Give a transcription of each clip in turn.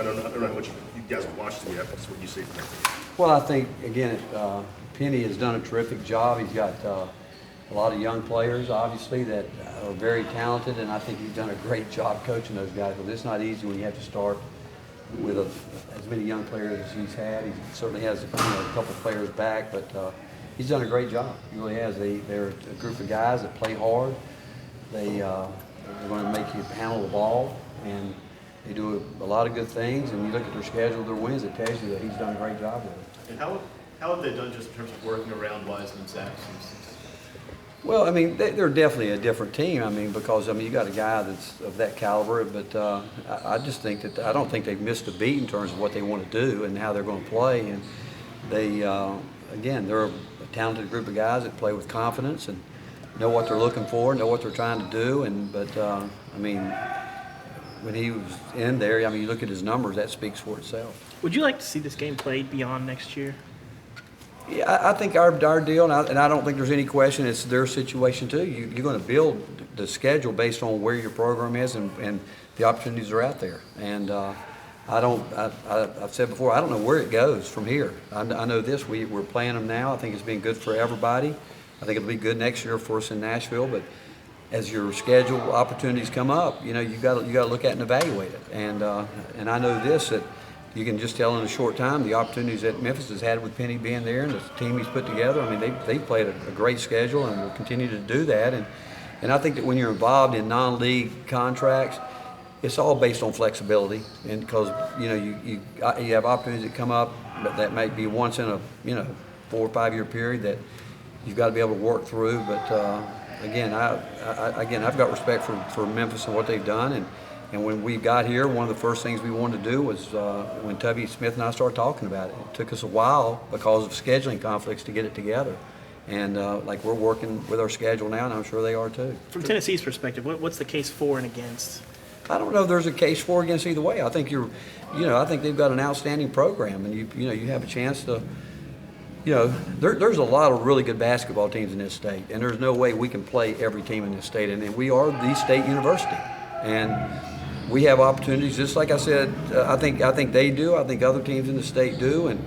I don't know what you guys have watched yet. That's what you see from that team. Well, I think, again, Penny has done a terrific job. He's got a lot of young players, obviously, that are very talented, and I think he's done a great job coaching those guys. But it's not easy when you have to start with as many young players as he's had. He certainly has a couple players back, but he's done a great job. He really has. They're a group of guys that play hard. They're going to make you handle the ball, and they do a lot of good things. And you look at their schedule, their wins, it tells you that he's done a great job with it. And how have they done just in terms of working around Wiseman's absence? Well, I mean, they're definitely a different team. I mean, because you got a guy that's of that caliber, but I just think that I don't think they've missed a beat in terms of what they want to do and how they're going to play. And they, again, they're a talented group of guys that play with confidence and know what they're looking for, know what they're trying to do. But I mean, when he was in there, I mean, you look at his numbers, that speaks for itself. Would you like to see this game played beyond next year? Yeah, I think our deal, and I don't think there's any question, it's their situation too. You're going to build the schedule based on where your program is and the opportunities are out there. And I've said before, I don't know where it goes from here. I know this, we're playing them now. I think it's been good for everybody. I think it'll be good next year for us in Nashville. But as your schedule opportunities come up, you got to look at and evaluate it. And I know this, that you can just tell in a short time the opportunities that Memphis has had with Penny being there and the team he's put together. I mean, they've played a great schedule and will continue to do that. And I think that when you're involved in non-league contracts, it's all based on flexibility. And because you have opportunities that come up, but that might be once in a 4 or 5 year period that you've got to be able to work through. But again, I've got respect for Memphis and what they've done. And when we got here, one of the first things we wanted to do was when Tubby Smith and I started talking about it. It took us a while because of scheduling conflicts to get it together. And like we're working with our schedule now, and I'm sure they are too. From Tennessee's perspective, what's the case for and against? I don't know if there's a case for or against either way. I think I think they've got an outstanding program, and you have a chance to. There's a lot of really good basketball teams in this state, and there's no way we can play every team in this state. And we are the state university, and we have opportunities, just like I said. I think they do. I think other teams in the state do. And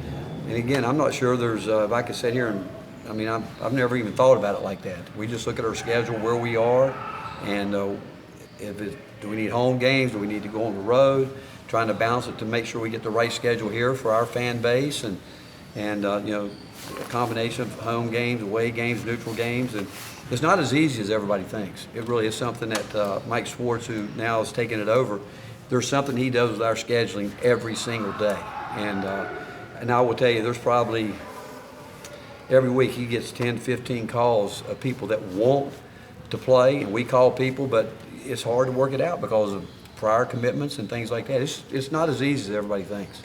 again, I'm not sure there's. If I could sit here and, I mean, I've never even thought about it like that. We just look at our schedule, where we are, and do we need home games? Do we need to go on the road? Trying to balance it to make sure we get the right schedule here for our fan base, and a combination of home games, away games, neutral games, and it's not as easy as everybody thinks. It really is something that Mike Schwartz, who now has taken it over, there's something he does with our scheduling every single day. And I will tell you, there's probably every week he gets 10, 15 calls of people that want to play, and we call people, but it's hard to work it out because of prior commitments and things like that. It's not as easy as everybody thinks.